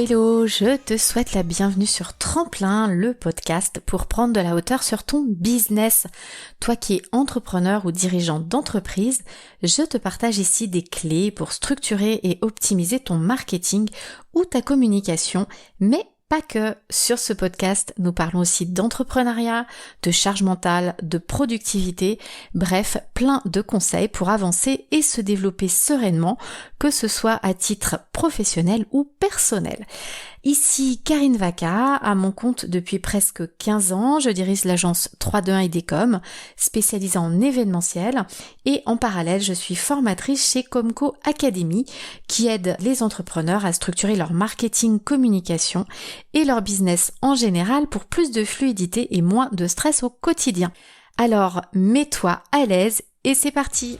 Hello, je te souhaite la bienvenue sur Tremplin, le podcast pour prendre de la hauteur sur ton business. Toi qui es entrepreneur ou dirigeant d'entreprise, je te partage ici des clés pour structurer et optimiser ton marketing ou ta communication, mais pas que. Sur ce podcast, nous parlons aussi d'entrepreneuriat, de charge mentale, de productivité, bref, plein de conseils pour avancer et se développer sereinement, que ce soit à titre professionnel ou personnel. Ici Karine Vaca, à mon compte depuis presque 15 ans, je dirige l'agence 321 IDCOM, spécialisée en événementiel, et en parallèle, je suis formatrice chez Comco Academy, qui aide les entrepreneurs à structurer leur marketing communication et leur business en général pour plus de fluidité et moins de stress au quotidien. Alors, mets-toi à l'aise et c'est parti!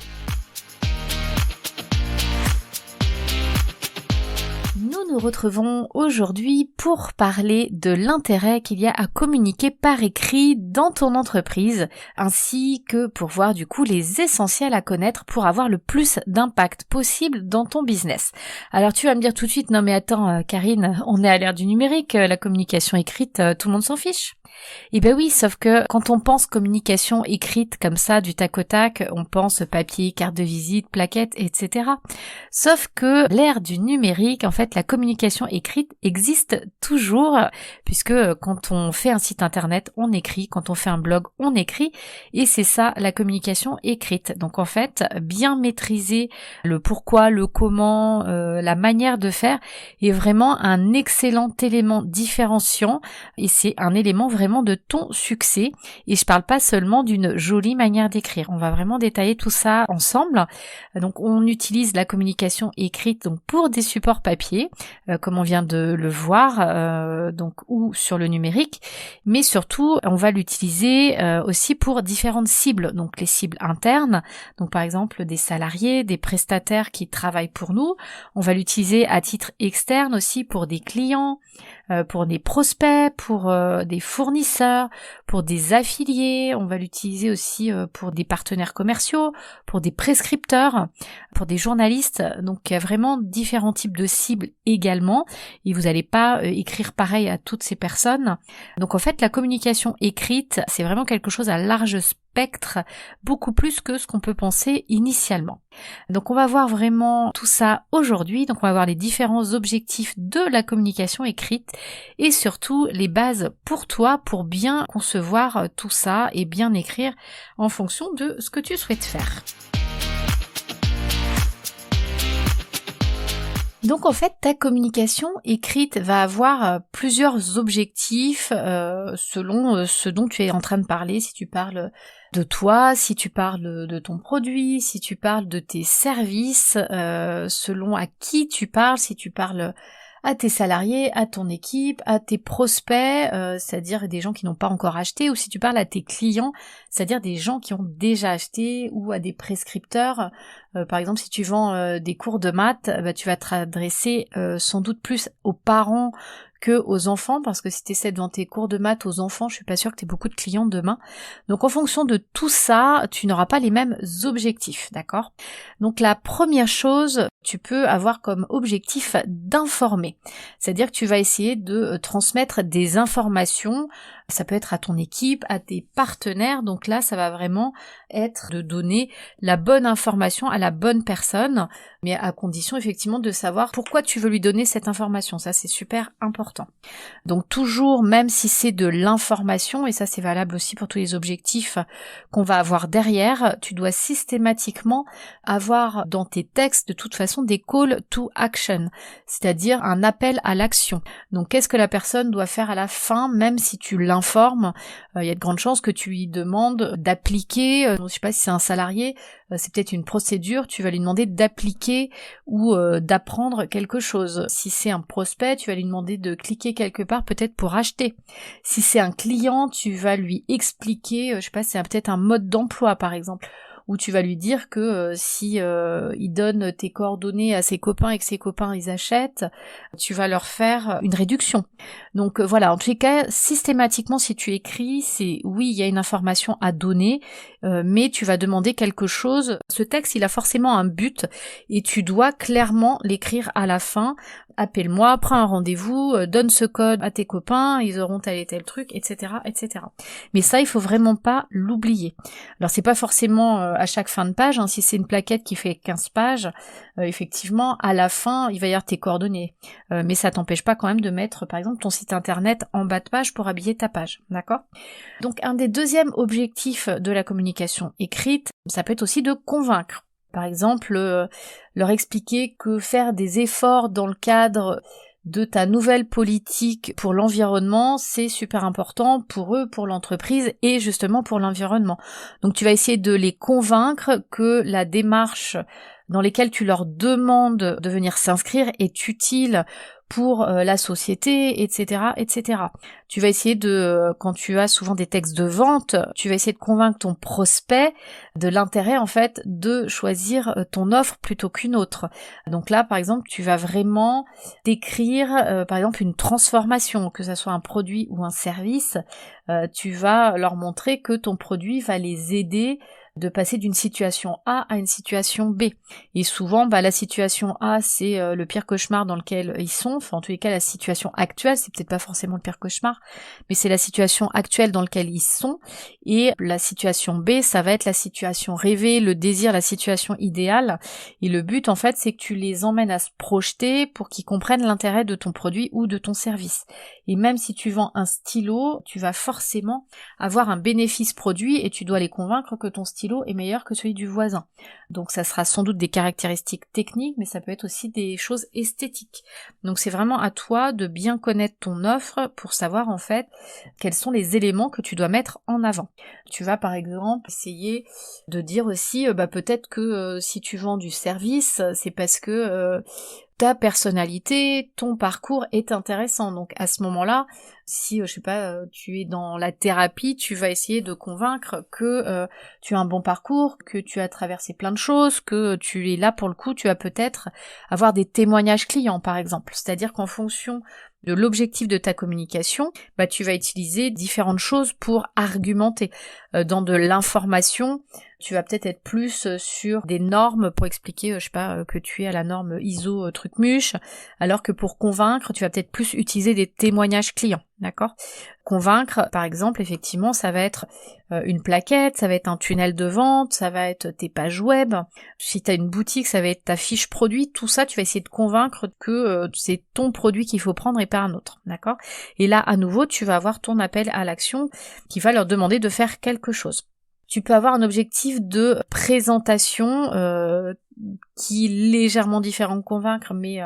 Nous retrouvons aujourd'hui pour parler de l'intérêt qu'il y a à communiquer par écrit dans ton entreprise, ainsi que pour voir du coup les essentiels à connaître pour avoir le plus d'impact possible dans ton business. Alors tu vas me dire tout de suite, non mais attends Karine, on est à l'ère du numérique, la communication écrite, tout le monde s'en fiche. Eh ben oui, sauf que quand on pense communication écrite comme ça, du tac au tac, on pense papier, carte de visite, plaquettes, etc. Sauf que l'ère du numérique, en fait, la communication écrite existe toujours, puisque quand on fait un site internet, on écrit, quand on fait un blog, on écrit, et c'est ça la communication écrite. Donc en fait, bien maîtriser le pourquoi, le comment, la manière de faire est vraiment un excellent élément différenciant, et c'est un élément vraiment de ton succès. Et je parle pas seulement d'une jolie manière d'écrire. On va vraiment détailler tout ça ensemble. Donc on utilise la communication écrite donc pour des supports papier, comme on vient de le voir, donc ou sur le numérique, mais surtout on va l'utiliser aussi pour différentes cibles, donc les cibles internes, donc par exemple des salariés, des prestataires qui travaillent pour nous. On va l'utiliser à titre externe aussi pour des clients, pour des prospects, pour des fournisseurs, pour des affiliés. On va l'utiliser aussi pour des partenaires commerciaux, pour des prescripteurs, pour des journalistes. Donc il y a vraiment différents types de cibles également, et vous n'allez pas écrire pareil à toutes ces personnes. Donc en fait la communication écrite, c'est vraiment quelque chose à large spectre, beaucoup plus que ce qu'on peut penser initialement. Donc on va voir vraiment tout ça aujourd'hui, donc on va voir les différents objectifs de la communication écrite et surtout les bases pour toi pour bien concevoir tout ça et bien écrire en fonction de ce que tu souhaites faire. Donc en fait, ta communication écrite va avoir plusieurs objectifs selon ce dont tu es en train de parler. Si tu parles de toi, si tu parles de ton produit, si tu parles de tes services, selon à qui tu parles, si tu parles à tes salariés, à ton équipe, à tes prospects, c'est-à-dire des gens qui n'ont pas encore acheté, ou si tu parles à tes clients, c'est-à-dire des gens qui ont déjà acheté, ou à des prescripteurs. Par exemple, si tu vends des cours de maths, tu vas t'adresser sans doute plus aux parents que aux enfants, parce que si tu essaies de vendre tes cours de maths aux enfants, je suis pas sûre que tu aies beaucoup de clients demain. Donc en fonction de tout ça, tu n'auras pas les mêmes objectifs, d'accord ? Donc la première chose, tu peux avoir comme objectif d'informer. C'est-à-dire que tu vas essayer de transmettre des informations, ça peut être à ton équipe, à tes partenaires, donc là ça va vraiment être de donner la bonne information à la bonne personne, mais à condition effectivement de savoir pourquoi tu veux lui donner cette information, ça c'est super important. Donc toujours, même si c'est de l'information, et ça c'est valable aussi pour tous les objectifs qu'on va avoir derrière, tu dois systématiquement avoir dans tes textes de toute façon des call to action, c'est-à-dire un appel à l'action. Donc qu'est-ce que la personne doit faire à la fin, même si tu l'informes, il y a de grandes chances que tu lui demandes d'appliquer, je sais pas si c'est un salarié, c'est peut-être une procédure, tu vas lui demander d'appliquer ou d'apprendre quelque chose. Si c'est un prospect, tu vas lui demander de cliquer quelque part peut-être pour acheter. Si c'est un client, tu vas lui expliquer, je sais pas, c'est peut-être un mode d'emploi par exemple, où tu vas lui dire que si il donne tes coordonnées à ses copains et que ses copains ils achètent, tu vas leur faire une réduction. Donc voilà, en tous les cas, systématiquement si tu écris, c'est oui, il y a une information à donner, mais tu vas demander quelque chose. Ce texte, il a forcément un but et tu dois clairement l'écrire à la fin appelle-moi, prends un rendez-vous, donne ce code à tes copains, ils auront tel et tel truc, etc., etc. Mais ça, il faut vraiment pas l'oublier. Alors c'est pas forcément à chaque fin de page, hein, si c'est une plaquette qui fait 15 pages, effectivement, à la fin, il va y avoir tes coordonnées. Mais ça t'empêche pas quand même de mettre, par exemple, ton site internet en bas de page pour habiller ta page, d'accord? Donc un des deuxièmes objectifs de la communication écrite, ça peut être aussi de convaincre. Par exemple, leur expliquer que faire des efforts dans le cadre de ta nouvelle politique pour l'environnement, c'est super important pour eux, pour l'entreprise et justement pour l'environnement. Donc tu vas essayer de les convaincre que la démarche dans laquelle tu leur demandes de venir s'inscrire est utile pour la société, etc., etc. Tu vas essayer quand tu as souvent des textes de vente, tu vas essayer de convaincre ton prospect de l'intérêt en fait de choisir ton offre plutôt qu'une autre. Donc là, par exemple, tu vas vraiment décrire, par exemple, une transformation, que ça soit un produit ou un service. Tu vas leur montrer que ton produit va les aider de passer d'une situation A à une situation B. Et souvent, la situation A, c'est le pire cauchemar dans lequel ils sont. Enfin, en tous les cas, la situation actuelle, c'est peut-être pas forcément le pire cauchemar, mais c'est la situation actuelle dans laquelle ils sont. Et la situation B, ça va être la situation rêvée, le désir, la situation idéale. Et le but, en fait, c'est que tu les emmènes à se projeter pour qu'ils comprennent l'intérêt de ton produit ou de ton service. Et même si tu vends un stylo, tu vas forcément avoir un bénéfice produit et tu dois les convaincre que ton stylo est meilleur que celui du voisin. Donc ça sera sans doute des caractéristiques techniques, mais ça peut être aussi des choses esthétiques. Donc c'est vraiment à toi de bien connaître ton offre pour savoir en fait quels sont les éléments que tu dois mettre en avant. Tu vas par exemple essayer de dire aussi peut-être que si tu vends du service, c'est parce que ta personnalité, ton parcours est intéressant. Donc à ce moment-là, si je sais pas, tu es dans la thérapie, tu vas essayer de convaincre que tu as un bon parcours, que tu as traversé plein de choses, que tu es là pour le coup, tu vas peut-être avoir des témoignages clients par exemple. C'est-à-dire qu'en fonction de l'objectif de ta communication, tu vas utiliser différentes choses pour argumenter. Dans de l'information, tu vas peut-être être plus sur des normes pour expliquer, que tu es à la norme ISO truc-muche, alors que pour convaincre, tu vas peut-être plus utiliser des témoignages clients, d'accord ? Convaincre, par exemple, effectivement, ça va être une plaquette, ça va être un tunnel de vente, ça va être tes pages web. Si tu as une boutique, ça va être ta fiche produit. Tout ça, tu vas essayer de convaincre que c'est ton produit qu'il faut prendre et pas un autre, d'accord ? Et là, à nouveau, tu vas avoir ton appel à l'action qui va leur demander de faire quelque chose. Tu peux avoir un objectif de présentation qui est légèrement différent de convaincre, mais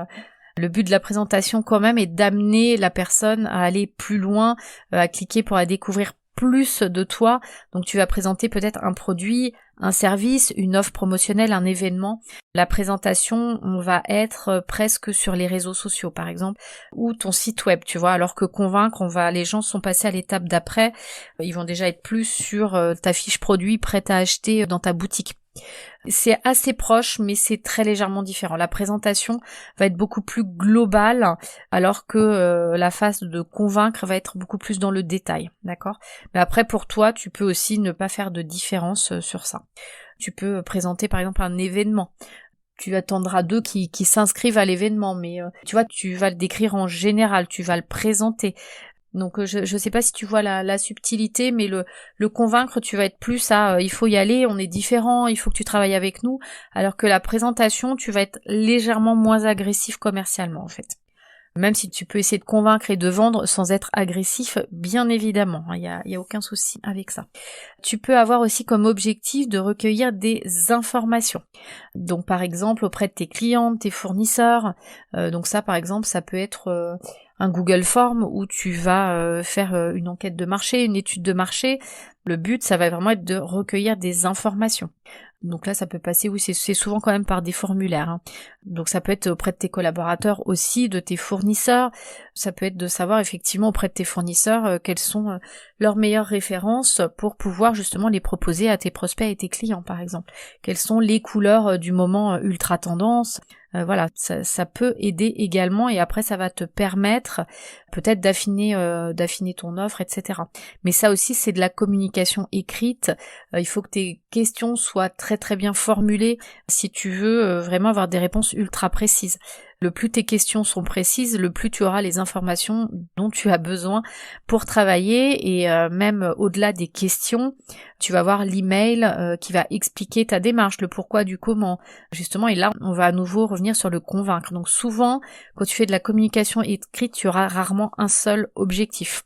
le but de la présentation quand même est d'amener la personne à aller plus loin, à cliquer pour la découvrir plus de toi. Donc tu vas présenter peut-être un produit, un service, une offre promotionnelle, un événement. La présentation, on va être presque sur les réseaux sociaux par exemple, ou ton site web, tu vois, alors que convaincre, les gens sont passés à l'étape d'après, ils vont déjà être plus sur ta fiche produit prête à acheter dans ta boutique. C'est assez proche, mais c'est très légèrement différent. La présentation va être beaucoup plus globale, alors que la phase de convaincre va être beaucoup plus dans le détail, d'accord ? Mais après, pour toi, tu peux aussi ne pas faire de différence sur ça. Tu peux présenter par exemple un événement. Tu attendras d'eux qui s'inscrivent à l'événement, mais tu vois, tu vas le décrire en général, tu vas le présenter. Donc je sais pas si tu vois la subtilité, mais le convaincre, tu vas être plus à il faut y aller, on est différent, il faut que tu travailles avec nous, alors que la présentation, tu vas être légèrement moins agressif commercialement en fait. Même si tu peux essayer de convaincre et de vendre sans être agressif, bien évidemment, il y a aucun souci avec ça. Tu peux avoir aussi comme objectif de recueillir des informations. Donc par exemple auprès de tes clients, de tes fournisseurs. Donc ça par exemple, ça peut être un Google Form où tu vas faire une enquête de marché, une étude de marché. Le but, ça va vraiment être de recueillir des informations. Donc là, ça peut passer, oui, c'est souvent quand même par des formulaires, hein. Donc ça peut être auprès de tes collaborateurs aussi, de tes fournisseurs. Ça peut être de savoir effectivement auprès de tes fournisseurs quelles sont leurs meilleures références pour pouvoir justement les proposer à tes prospects et tes clients, par exemple. Quelles sont les couleurs du moment ultra tendance. Voilà, ça peut aider également, et après ça va te permettre peut-être d'affiner ton offre, etc. Mais ça aussi, c'est de la communication écrite. Il faut que tes questions soient très très bien formulées si tu veux vraiment avoir des réponses ultra précises. Le plus tes questions sont précises, le plus tu auras les informations dont tu as besoin pour travailler, et même au-delà des questions, tu vas avoir l'email qui va expliquer ta démarche, le pourquoi du comment. Justement, et là, on va à nouveau revenir sur le convaincre. Donc souvent, quand tu fais de la communication écrite, tu auras rarement un seul objectif.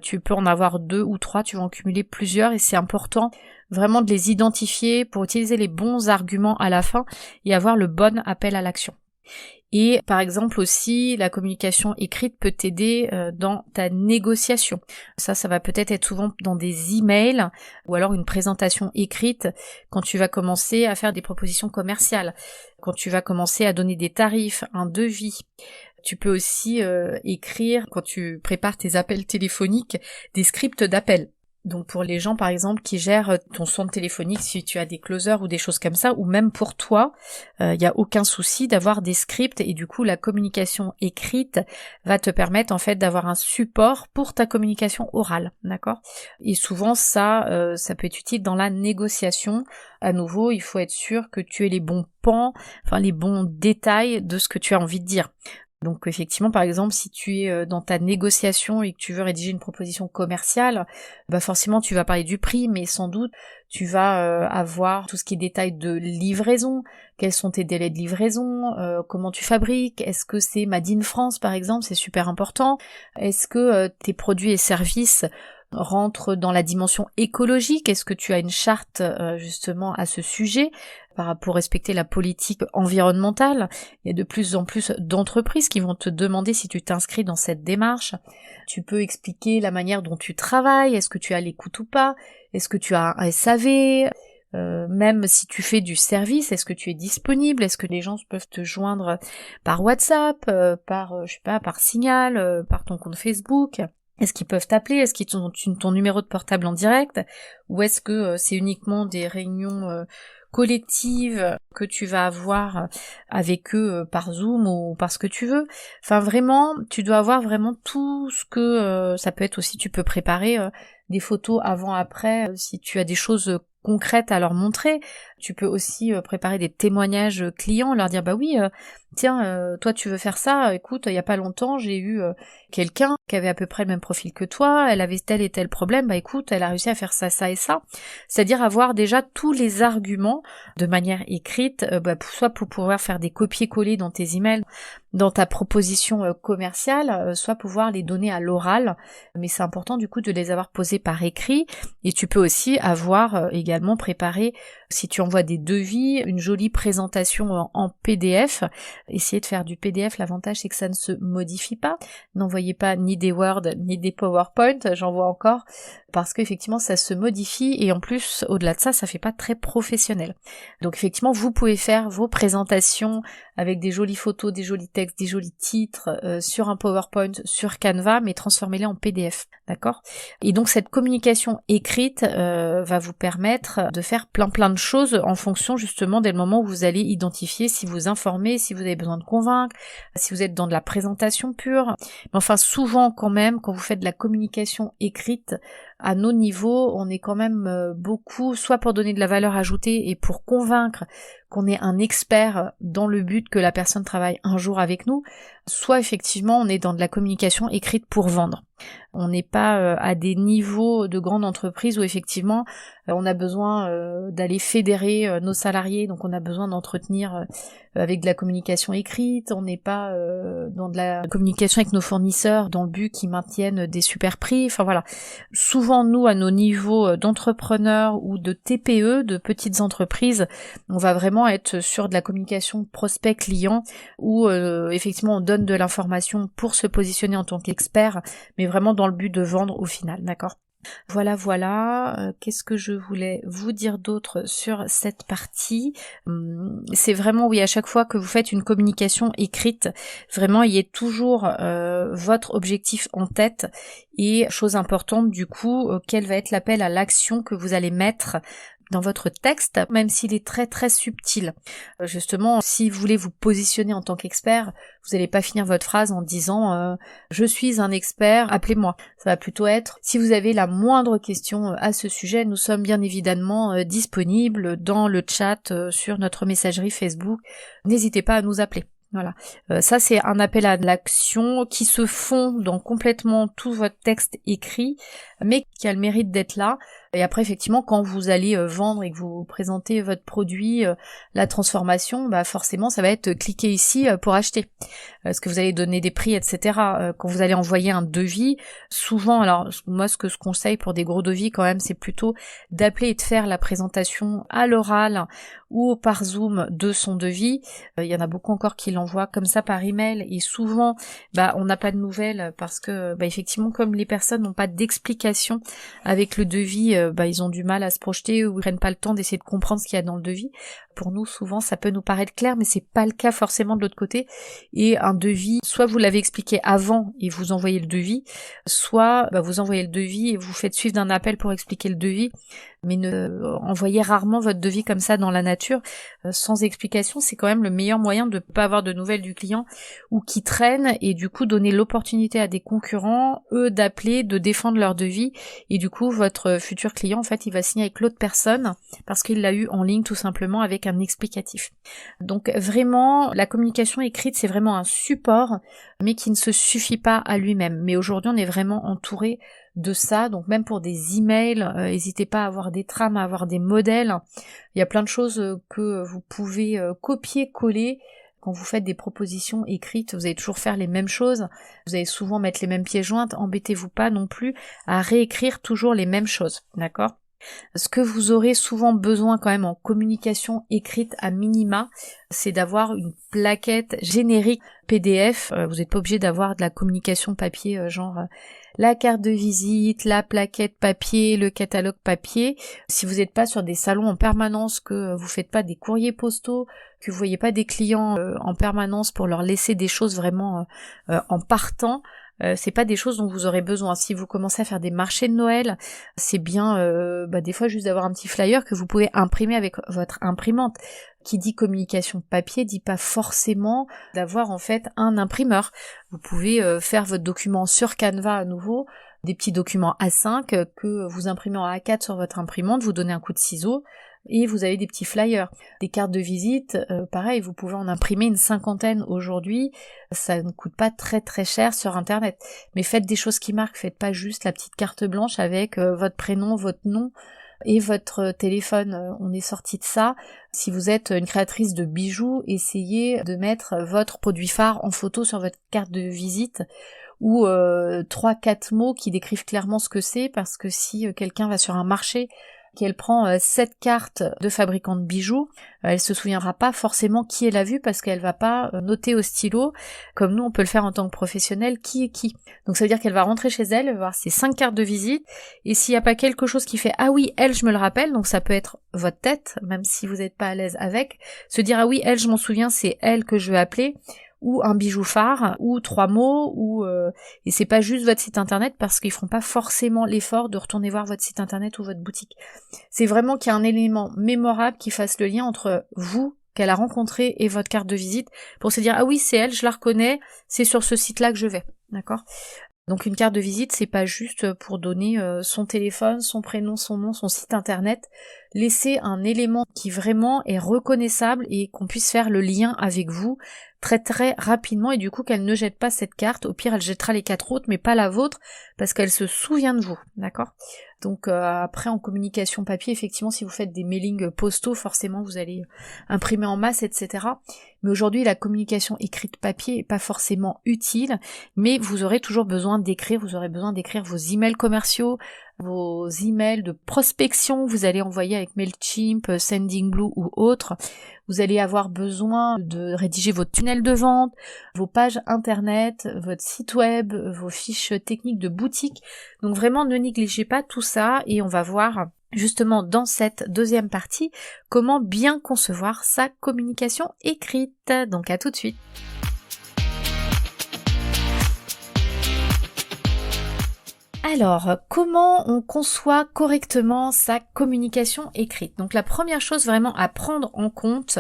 Tu peux en avoir 2 ou 3, tu vas en cumuler plusieurs, et c'est important vraiment de les identifier pour utiliser les bons arguments à la fin et avoir le bon appel à l'action. Et par exemple aussi, la communication écrite peut t'aider dans ta négociation. Ça va peut-être être souvent dans des emails ou alors une présentation écrite quand tu vas commencer à faire des propositions commerciales, quand tu vas commencer à donner des tarifs, un devis. Tu peux aussi écrire, quand tu prépares tes appels téléphoniques, des scripts d'appels. Donc pour les gens par exemple qui gèrent ton centre téléphonique, si tu as des closers ou des choses comme ça, ou même pour toi, il n'y a aucun souci d'avoir des scripts, et du coup la communication écrite va te permettre en fait d'avoir un support pour ta communication orale, d'accord? Et souvent ça peut être utile dans la négociation. À nouveau, il faut être sûr que tu aies les bons pans, enfin les bons détails de ce que tu as envie de dire. Donc effectivement, par exemple, si tu es dans ta négociation et que tu veux rédiger une proposition commerciale, forcément tu vas parler du prix, mais sans doute tu vas avoir tout ce qui est détail de livraison, quels sont tes délais de livraison, comment tu fabriques, est-ce que c'est Made in France par exemple, c'est super important, est-ce que tes produits et services rentrent dans la dimension écologique, est-ce que tu as une charte justement à ce sujet pour respecter la politique environnementale. Il y a de plus en plus d'entreprises qui vont te demander si tu t'inscris dans cette démarche. Tu peux expliquer la manière dont tu travailles, est-ce que tu as l'écoute ou pas, est-ce que tu as un SAV, même si tu fais du service, est-ce que tu es disponible, est-ce que les gens peuvent te joindre par WhatsApp, par Signal, par ton compte Facebook. Est-ce qu'ils peuvent t'appeler? Est-ce qu'ils ont ton numéro de portable en direct? Ou est-ce que c'est uniquement des réunions collectives que tu vas avoir avec eux par Zoom ou par ce que tu veux? Enfin vraiment, tu dois avoir vraiment tout ce que... ça peut être aussi, tu peux préparer des photos avant-après si tu as des choses concrètes à leur montrer. Tu peux aussi préparer des témoignages clients, leur dire oui, tiens, toi tu veux faire ça, écoute, il y a pas longtemps j'ai eu quelqu'un qui avait à peu près le même profil que toi, elle avait tel et tel problème, écoute, elle a réussi à faire ça, ça et ça. C'est-à-dire avoir déjà tous les arguments de manière écrite, soit pour pouvoir faire des copier-coller dans tes emails, dans ta proposition commerciale, soit pouvoir les donner à l'oral, mais c'est important du coup de les avoir posés par écrit. Et tu peux aussi avoir également préparé, si tu envoies des devis, une jolie présentation en PDF. Essayez de faire du PDF, l'avantage c'est que ça ne se modifie pas. N'envoyez pas ni des Word ni des PowerPoint, j'en vois encore, parce qu'effectivement ça se modifie, et en plus au-delà de ça, ça fait pas très professionnel. Donc effectivement vous pouvez faire vos présentations avec des jolies photos, des jolis textes, des jolis titres sur un PowerPoint, sur Canva, mais transformez-les en PDF, d'accord? Et donc cette communication écrite va vous permettre de faire plein de choses en fonction justement des moments où vous allez identifier si vous informez, si vous avez besoin de convaincre, si vous êtes dans de la présentation pure. Mais enfin souvent quand même, quand vous faites de la communication écrite, à nos niveaux, on est quand même beaucoup, soit pour donner de la valeur ajoutée et pour convaincre qu'on est un expert dans le but que la personne travaille un jour avec nous, soit effectivement on est dans de la communication écrite pour vendre. On n'est pas à des niveaux de grande entreprise où effectivement on a besoin d'aller fédérer nos salariés, donc on a besoin d'entretenir avec de la communication écrite, on n'est pas dans de la communication avec nos fournisseurs dans le but qu'ils maintiennent des super prix, enfin voilà. Souvent nous, à nos niveaux d'entrepreneurs ou de TPE, de petites entreprises, on va vraiment être sur de la communication prospect-client où effectivement on donne de l'information pour se positionner en tant qu'expert, mais vraiment dans le but de vendre au final, d'accord ? Voilà, qu'est-ce que je voulais vous dire d'autre sur cette partie ? C'est vraiment, oui, à chaque fois que vous faites une communication écrite, vraiment, il y ait toujours votre objectif en tête, et chose importante du coup, quel va être l'appel à l'action que vous allez mettre dans votre texte, même s'il est très très subtil. Justement, si vous voulez vous positionner en tant qu'expert, vous n'allez pas finir votre phrase en disant je suis un expert, appelez-moi. Ça va plutôt être si vous avez la moindre question à ce sujet, nous sommes bien évidemment disponibles dans le chat sur notre messagerie Facebook. N'hésitez pas à nous appeler. Voilà. Ça, c'est un appel à l'action qui se fond dans complètement tout votre texte écrit, mais qui a le mérite d'être là. Et après, effectivement, quand vous allez vendre et que vous présentez votre produit, la transformation, forcément, ça va être cliquez ici pour acheter. Est-ce que vous allez donner des prix, etc. Quand vous allez envoyer un devis, souvent, alors moi, ce que je conseille pour des gros devis, quand même, c'est plutôt d'appeler et de faire la présentation à l'oral ou par Zoom de son devis. Il y en a beaucoup encore qui l'envoient comme ça par email, et souvent, on n'a pas de nouvelles parce que, effectivement, comme les personnes n'ont pas d'explication avec le devis, ils ont du mal à se projeter ou ils prennent pas le temps d'essayer de comprendre ce qu'il y a dans le devis. Pour nous, souvent, ça peut nous paraître clair, mais c'est pas le cas forcément de l'autre côté. Et un devis, soit vous l'avez expliqué avant et vous envoyez le devis, soit vous envoyez le devis et vous faites suivre d'un appel pour expliquer le devis, mais envoyez rarement votre devis comme ça dans la nature, sans explication. C'est quand même le meilleur moyen de ne pas avoir de nouvelles du client ou qui traîne, et du coup donner l'opportunité à des concurrents, eux, d'appeler, de défendre leur devis, et du coup votre futur client, en fait, il va signer avec l'autre personne parce qu'il l'a eu en ligne tout simplement avec un explicatif. Donc vraiment, la communication écrite, c'est vraiment un support, mais qui ne se suffit pas à lui-même. Mais aujourd'hui, on est vraiment entouré de ça, donc même pour des emails, n'hésitez pas à avoir des trames, à avoir des modèles. Il y a plein de choses que vous pouvez copier-coller. Quand vous faites des propositions écrites, vous allez toujours faire les mêmes choses, vous allez souvent mettre les mêmes pièces jointes, embêtez-vous pas non plus à réécrire toujours les mêmes choses, d'accord ? Ce que vous aurez souvent besoin quand même en communication écrite à minima, c'est d'avoir une plaquette générique PDF. Vous n'êtes pas obligé d'avoir de la communication papier, la carte de visite, la plaquette papier, le catalogue papier. Si vous n'êtes pas sur des salons en permanence, que vous faites pas des courriers postaux, que vous voyez pas des clients en permanence pour leur laisser des choses vraiment en partant, c'est pas des choses dont vous aurez besoin. Si vous commencez à faire des marchés de Noël, c'est bien des fois juste d'avoir un petit flyer que vous pouvez imprimer avec votre imprimante. Qui dit communication papier dit pas forcément d'avoir en fait un imprimeur. Vous pouvez faire votre document sur Canva à nouveau, des petits documents A5 que vous imprimez en A4 sur votre imprimante, vous donnez un coup de ciseau et vous avez des petits flyers. Des cartes de visite, pareil, vous pouvez en imprimer une 50aine aujourd'hui, ça ne coûte pas très très cher sur internet. Mais faites des choses qui marquent, faites pas juste la petite carte blanche avec votre prénom, votre nom et votre téléphone. On est sorti de ça. Si vous êtes une créatrice de bijoux, essayez de mettre votre produit phare en photo sur votre carte de visite, ou 3-4 mots qui décrivent clairement ce que c'est, parce que si quelqu'un va sur un marché, qu'elle prend 7 cartes de fabricants de bijoux, elle se souviendra pas forcément qui elle a vu, parce qu'elle va pas noter au stylo, comme nous on peut le faire en tant que professionnel, qui est qui. Donc ça veut dire qu'elle va rentrer chez elle, elle va voir ses 5 cartes de visite, et s'il n'y a pas quelque chose qui fait « Ah oui, elle, je me le rappelle », donc ça peut être votre tête, même si vous n'êtes pas à l'aise avec, se dire « Ah oui, elle, je m'en souviens, c'est elle que je vais appeler », ou un bijou phare, ou 3 mots, et c'est pas juste votre site internet, parce qu'ils feront pas forcément l'effort de retourner voir votre site internet ou votre boutique. C'est vraiment qu'il y a un élément mémorable qui fasse le lien entre vous, qu'elle a rencontré, et votre carte de visite, pour se dire, ah oui, c'est elle, je la reconnais, c'est sur ce site-là que je vais, d'accord ? Donc une carte de visite, c'est pas juste pour donner son téléphone, son prénom, son nom, son site internet. Laissez un élément qui vraiment est reconnaissable et qu'on puisse faire le lien avec vous très très rapidement, et du coup qu'elle ne jette pas cette carte. Au pire, elle jettera les 4 autres, mais pas la vôtre, parce qu'elle se souvient de vous, d'accord ? Donc après, en communication papier, effectivement, si vous faites des mailings postaux, forcément vous allez imprimer en masse, etc. Mais aujourd'hui, la communication écrite papier est pas forcément utile, mais vous aurez toujours besoin d'écrire, vous aurez besoin d'écrire vos emails commerciaux, vos emails de prospection, vous allez envoyer avec Mailchimp, Sendingblue ou autre. Vous allez avoir besoin de rédiger votre tunnel de vente, vos pages internet, votre site web, vos fiches techniques de boutique. Donc vraiment, ne négligez pas tout ça, et on va voir justement dans cette deuxième partie comment bien concevoir sa communication écrite. Donc à tout de suite. Alors, comment on conçoit correctement sa communication écrite? Donc la première chose vraiment à prendre en compte,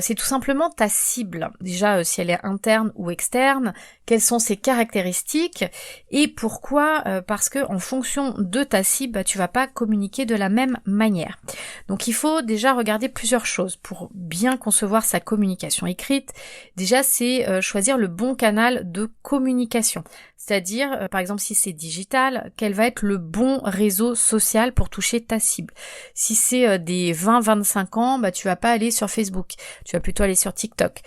c'est tout simplement ta cible. Déjà, si elle est interne ou externe, quelles sont ses caractéristiques et pourquoi? Parce que en fonction de ta cible, tu vas pas communiquer de la même manière. Donc il faut déjà regarder plusieurs choses pour bien concevoir sa communication écrite. Déjà, c'est choisir le bon canal de communication. C'est-à-dire, par exemple, si c'est digital, quel va être le bon réseau social pour toucher ta cible. Si c'est des 20-25 ans, tu vas pas aller sur Facebook, tu vas plutôt aller sur TikTok.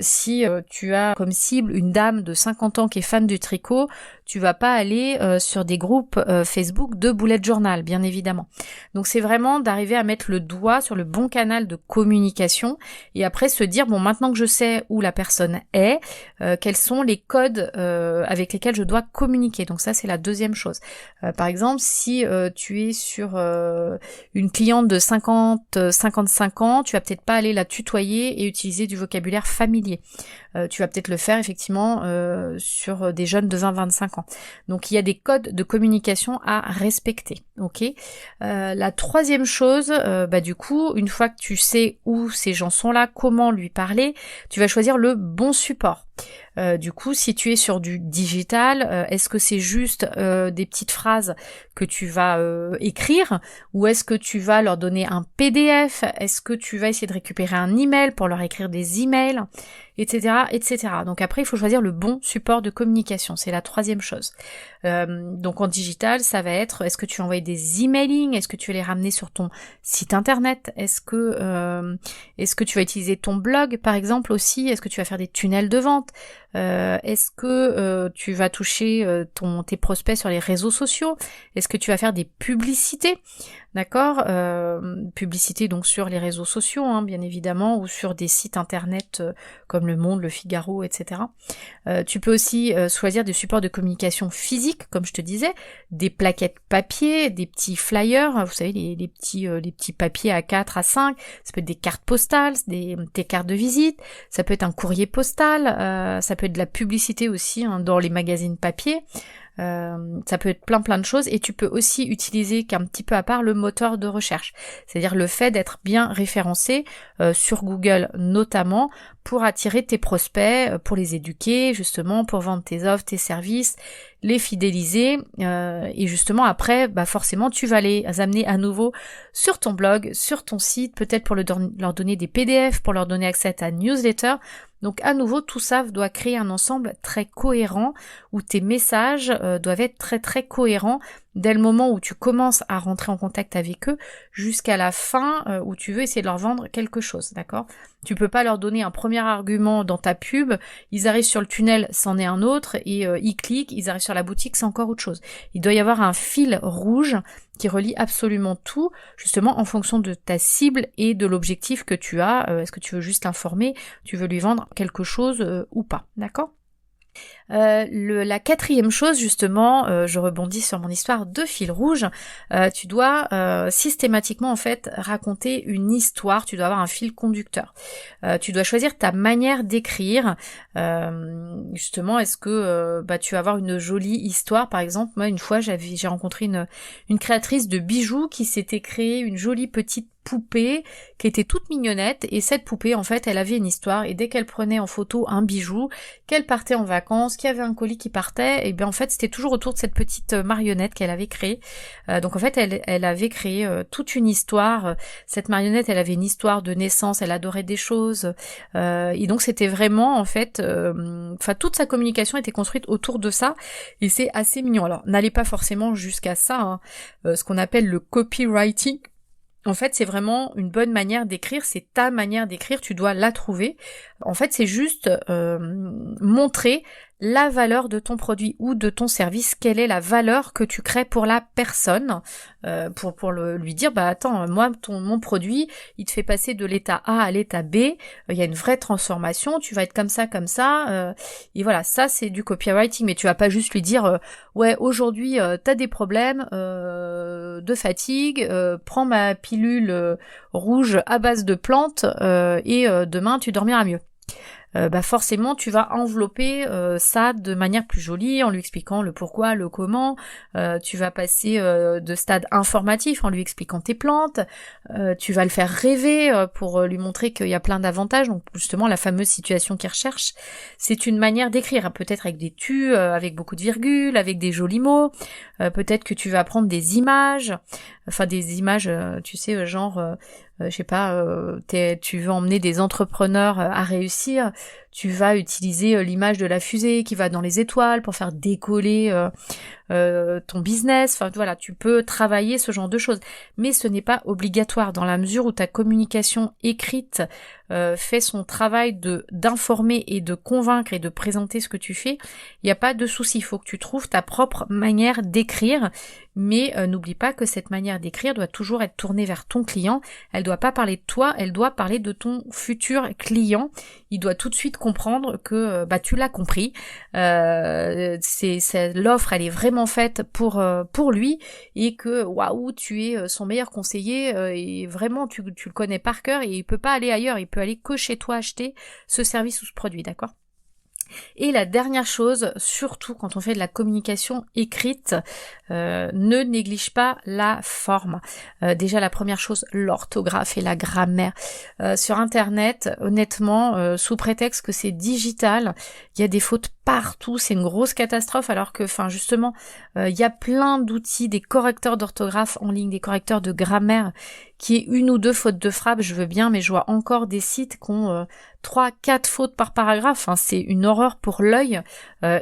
Si tu as comme cible une dame de 50 ans qui est fan du tricot, tu vas pas aller sur des groupes Facebook de bullet journal, bien évidemment. Donc c'est vraiment d'arriver à mettre le doigt sur le bon canal de communication et après se dire, bon, maintenant que je sais où la personne est, quels sont les codes avec lesquels je dois communiquer. Donc ça, c'est la deuxième chose. Par exemple, si tu es sur une cliente de 50-55 ans, tu vas peut-être pas aller la tutoyer et utiliser du vocabulaire familier. Tu vas peut-être le faire effectivement sur des jeunes de 20-25 ans. Donc il y a des codes de communication à respecter. Ok. La troisième chose, du coup, une fois que tu sais où ces gens sont là, comment lui parler, tu vas choisir le bon support. Du coup, si tu es sur du digital, est-ce que c'est juste des petites phrases que tu vas écrire ou est-ce que tu vas leur donner un PDF? Est-ce que tu vas essayer de récupérer un email pour leur écrire des emails, etc., etc. Donc après, il faut choisir le bon support de communication. C'est la troisième chose. Donc en digital, ça va être, est-ce que tu vas envoyer des emailing? Est-ce que tu vas les ramener sur ton site internet? Est-ce que tu vas utiliser ton blog, par exemple, aussi? Est-ce que tu vas faire des tunnels de vente? Est-ce que tu vas toucher tes prospects sur les réseaux sociaux? Est-ce que tu vas faire des publicités? D'accord, publicité donc sur les réseaux sociaux, bien évidemment, ou sur des sites internet comme Le Monde, Le Figaro, etc. Tu peux aussi choisir des supports de communication physique, comme je te disais, des plaquettes papier, des petits flyers, vous savez, les petits papiers A4, A5, ça peut être des cartes postales, des cartes de visite, ça peut être un courrier postal, ça peut être de la publicité aussi dans les magazines papier. Ça peut être plein de choses et tu peux aussi utiliser qu'un petit peu à part le moteur de recherche, c'est-à-dire le fait d'être bien référencé sur Google notamment pour attirer tes prospects, pour les éduquer justement, pour vendre tes offres, tes services, les fidéliser et justement après forcément tu vas les amener à nouveau sur ton blog, sur ton site, peut-être pour leur donner des PDF, pour leur donner accès à ta newsletter. Donc à nouveau, tout ça doit créer un ensemble très cohérent où tes messages doivent être très très cohérents dès le moment où tu commences à rentrer en contact avec eux jusqu'à la fin où tu veux essayer de leur vendre quelque chose, d'accord? Tu peux pas leur donner un premier argument dans ta pub, ils arrivent sur le tunnel, c'en est un autre, et ils cliquent, ils arrivent sur la boutique, c'est encore autre chose. Il doit y avoir un fil rouge qui relie absolument tout, justement en fonction de ta cible et de l'objectif que tu as. Est-ce que tu veux juste l'informer, tu veux lui vendre quelque chose ou pas, d'accord? La quatrième chose justement, je rebondis sur mon histoire de fil rouge, tu dois systématiquement en fait raconter une histoire, tu dois avoir un fil conducteur. Tu dois choisir ta manière d'écrire, justement est-ce que tu vas avoir une jolie histoire. Par exemple, moi une fois j'ai rencontré une créatrice de bijoux qui s'était créée une jolie petite poupée qui était toute mignonnette et cette poupée en fait elle avait une histoire et dès qu'elle prenait en photo un bijou, qu'elle partait en vacances, qu'il y avait un colis qui partait, et bien en fait c'était toujours autour de cette petite marionnette qu'elle avait créée. Donc en fait elle avait créé toute une histoire. Cette marionnette elle avait une histoire de naissance, elle adorait des choses et donc c'était vraiment en fait toute sa communication était construite autour de ça et c'est assez mignon. Alors n'allez pas forcément jusqu'à ça, ce qu'on appelle le copywriting. En fait, c'est vraiment une bonne manière d'écrire, c'est ta manière d'écrire, tu dois la trouver. En fait, c'est juste montrer la valeur de ton produit ou de ton service, quelle est la valeur que tu crées pour la personne, pour lui dire, attends, moi, mon produit, il te fait passer de l'état A à l'état B, il y a une vraie transformation, tu vas être comme ça, et voilà, ça c'est du copywriting, mais tu vas pas juste lui dire, ouais, aujourd'hui, t'as des problèmes de fatigue, prends ma pilule rouge à base de plantes, et demain tu dormiras mieux. forcément tu vas envelopper ça de manière plus jolie en lui expliquant le pourquoi, le comment. Tu vas passer de stade informatif en lui expliquant tes plantes. Tu vas le faire rêver pour lui montrer qu'il y a plein d'avantages. Donc justement la fameuse situation qu'il recherche, c'est une manière d'écrire, peut-être avec des tus, avec beaucoup de virgules, avec des jolis mots. Peut-être que tu vas prendre des images, tu sais, genre je sais pas, tu veux emmener des entrepreneurs à réussir, tu vas utiliser l'image de la fusée qui va dans les étoiles pour faire décoller ton business. Enfin voilà, tu peux travailler ce genre de choses, mais ce n'est pas obligatoire dans la mesure où ta communication écrite fait son travail d'informer et de convaincre et de présenter ce que tu fais. Il n'y a pas de souci, il faut que tu trouves ta propre manière d'écrire, mais n'oublie pas que cette manière d'écrire doit toujours être tournée vers ton client. Elle doit pas parler de toi, elle doit parler de ton futur client. Il doit tout de suite comprendre que tu l'as compris. L'offre, elle est vraiment faite pour lui, et que waouh, tu es son meilleur conseiller, et vraiment tu le connais par cœur, et il peut pas aller ailleurs, il peut aller que chez toi acheter ce service ou ce produit, d'accord ? Et la dernière chose, surtout quand on fait de la communication écrite, ne néglige pas la forme. Déjà la première chose, l'orthographe et la grammaire. Sur internet, honnêtement, sous prétexte que c'est digital, il y a des fautes partout, c'est une grosse catastrophe, alors que justement, il y a plein d'outils, des correcteurs d'orthographe en ligne, des correcteurs de grammaire, qui est une ou deux fautes de frappe, je veux bien, mais je vois encore des sites qui ont 3-4 fautes par paragraphe. C'est une horreur pour l'œil.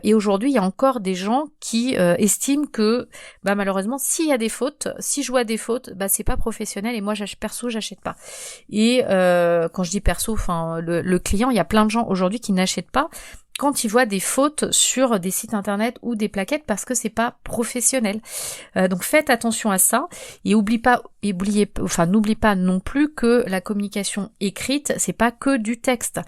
Et aujourd'hui, il y a encore des gens qui estiment que malheureusement, s'il y a des fautes, si je vois des fautes, c'est pas professionnel, et moi perso, j'achète pas. Et quand je dis perso, le client, il y a plein de gens aujourd'hui qui n'achètent pas quand ils voient des fautes sur des sites internet ou des plaquettes, parce que c'est pas professionnel. Donc faites attention à ça, et n'oublie pas non plus que la communication écrite, c'est pas que du texte.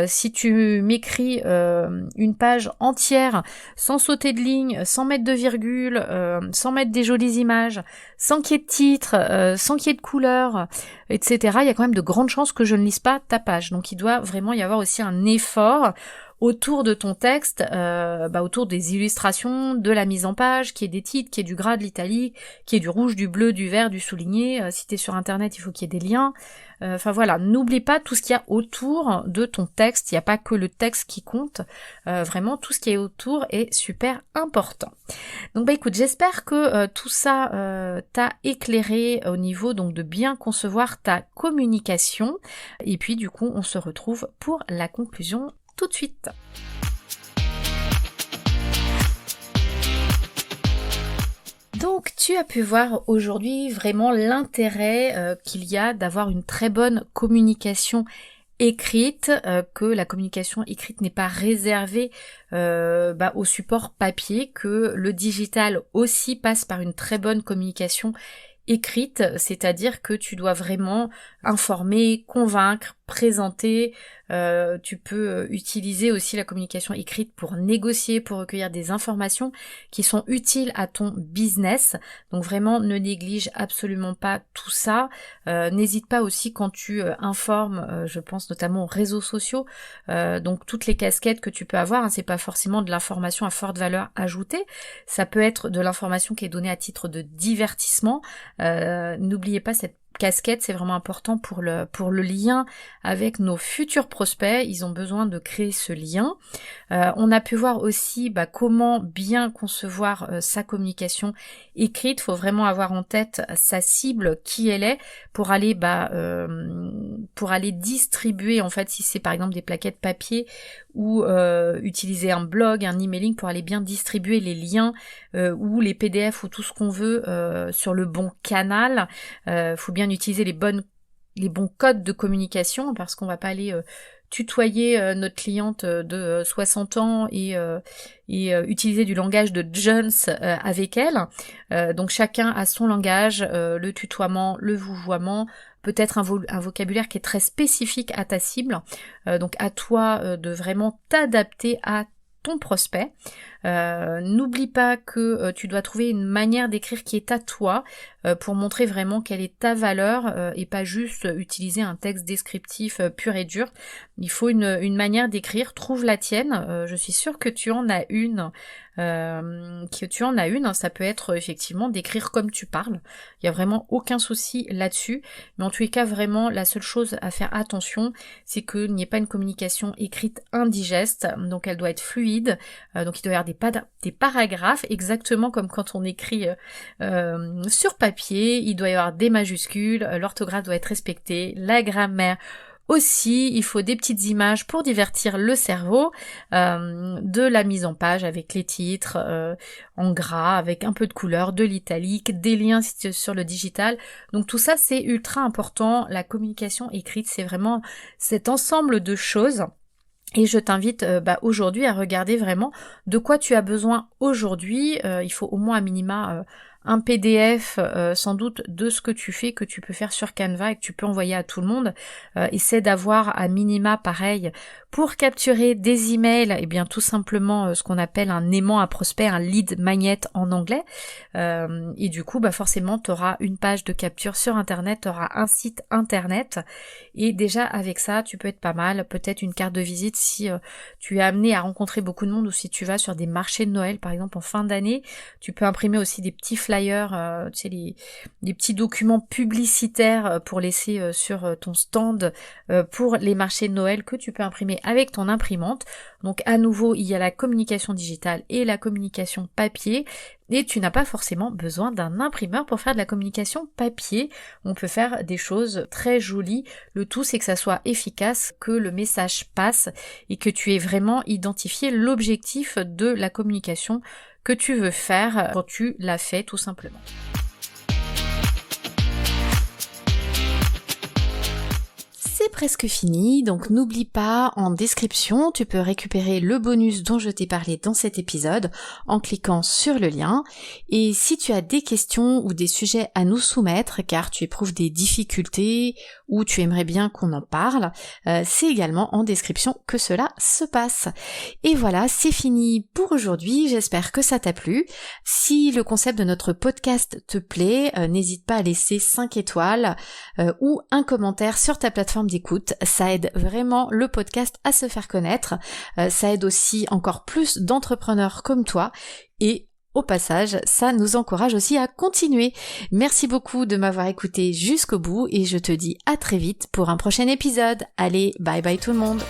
Si tu m'écris une page entière sans sauter de ligne, sans mettre de virgule, sans mettre des jolies images, sans qu'il y ait de titre, sans qu'il y ait de couleurs, etc., il y a quand même de grandes chances que je ne lise pas ta page. Donc il doit vraiment y avoir aussi un effort autour de ton texte, autour des illustrations, de la mise en page, qui est des titres, qui est du gras, de l'italique, qui est du rouge, du bleu, du vert, du souligné. Si t'es sur internet, il faut qu'il y ait des liens. N'oublie pas tout ce qu'il y a autour de ton texte. Il n'y a pas que le texte qui compte. Vraiment, tout ce qui est autour est super important. Donc écoute, j'espère que tout ça t'a éclairé au niveau donc de bien concevoir ta communication. Et puis du coup, on se retrouve pour la conclusion tout de suite. Donc tu as pu voir aujourd'hui vraiment l'intérêt qu'il y a d'avoir une très bonne communication écrite, que la communication écrite n'est pas réservée au support papier, que le digital aussi passe par une très bonne communication écrite, c'est-à-dire que tu dois vraiment informer, convaincre, présenter. Tu peux utiliser aussi la communication écrite pour négocier, pour recueillir des informations qui sont utiles à ton business. Donc vraiment, ne néglige absolument pas tout ça. N'hésite pas aussi quand tu informes, je pense notamment aux réseaux sociaux, donc toutes les casquettes que tu peux avoir, c'est pas forcément de l'information à forte valeur ajoutée, ça peut être de l'information qui est donnée à titre de divertissement. N'oubliez pas cette casquette, c'est vraiment important pour le lien avec nos futurs prospects. Ils ont besoin de créer ce lien. On a pu voir aussi comment bien concevoir sa communication écrite. Il faut vraiment avoir en tête sa cible, qui elle est, pour aller distribuer, en fait, si c'est par exemple des plaquettes papier, ou utiliser un blog, un emailing, pour aller bien distribuer les liens ou les PDF ou tout ce qu'on veut sur le bon canal. Faut bien utiliser les bons codes de communication, parce qu'on va pas aller tutoyer notre cliente de 60 ans et utiliser du langage de Jones avec elle. Donc chacun a son langage, le tutoiement, le vouvoiement, peut-être un vocabulaire qui est très spécifique à ta cible. Donc à toi de vraiment t'adapter à ton prospect. N'oublie pas que tu dois trouver une manière d'écrire qui est à toi pour montrer vraiment quelle est ta valeur et pas juste utiliser un texte descriptif pur et dur. Il faut une manière d'écrire, trouve la tienne. Je suis sûre que tu en as une. Ça peut être effectivement d'écrire comme tu parles. Il n'y a vraiment aucun souci là-dessus. Mais en tous les cas, vraiment, la seule chose à faire attention, c'est qu'il n'y ait pas une communication écrite indigeste. Donc elle doit être fluide. Donc il doit y avoir des paragraphes, exactement comme quand on écrit sur papier. Il doit y avoir des majuscules, l'orthographe doit être respectée, la grammaire aussi, il faut des petites images pour divertir le cerveau, de la mise en page avec les titres en gras, avec un peu de couleur, de l'italique, des liens sur le digital. Donc tout ça, c'est ultra important. La communication écrite, c'est vraiment cet ensemble de choses. Et je t'invite aujourd'hui à regarder vraiment de quoi tu as besoin aujourd'hui. Il faut au moins à minima un PDF sans doute de ce que tu fais, que tu peux faire sur Canva et que tu peux envoyer à tout le monde. Essaie d'avoir à minima pareil pour capturer des emails, et bien tout simplement ce qu'on appelle un aimant à prospect, un lead magnet en anglais. Et du coup, forcément, tu auras une page de capture sur Internet, tu auras un site Internet. Et déjà avec ça, tu peux être pas mal. Peut-être une carte de visite si tu es amené à rencontrer beaucoup de monde ou si tu vas sur des marchés de Noël, par exemple en fin d'année. Tu peux imprimer aussi des petits flyers, les petits documents publicitaires pour laisser sur ton stand pour les marchés de Noël que tu peux imprimer avec ton imprimante. Donc à nouveau, il y a la communication digitale et la communication papier. Et tu n'as pas forcément besoin d'un imprimeur pour faire de la communication papier. On peut faire des choses très jolies. Le tout, c'est que ça soit efficace, que le message passe et que tu aies vraiment identifié l'objectif de la communication que tu veux faire quand tu l'as fait, tout simplement. C'est presque fini, donc n'oublie pas, en description, tu peux récupérer le bonus dont je t'ai parlé dans cet épisode en cliquant sur le lien. Et si tu as des questions ou des sujets à nous soumettre, car tu éprouves des difficultés ou tu aimerais bien qu'on en parle, c'est également en description que cela se passe. Et voilà, c'est fini pour aujourd'hui, j'espère que ça t'a plu. Si le concept de notre podcast te plaît, n'hésite pas à laisser 5 étoiles ou un commentaire sur ta plateforme d'écoute, ça aide vraiment le podcast à se faire connaître, ça aide aussi encore plus d'entrepreneurs comme toi et au passage, ça nous encourage aussi à continuer. Merci beaucoup de m'avoir écouté jusqu'au bout et je te dis à très vite pour un prochain épisode. Allez, bye bye tout le monde.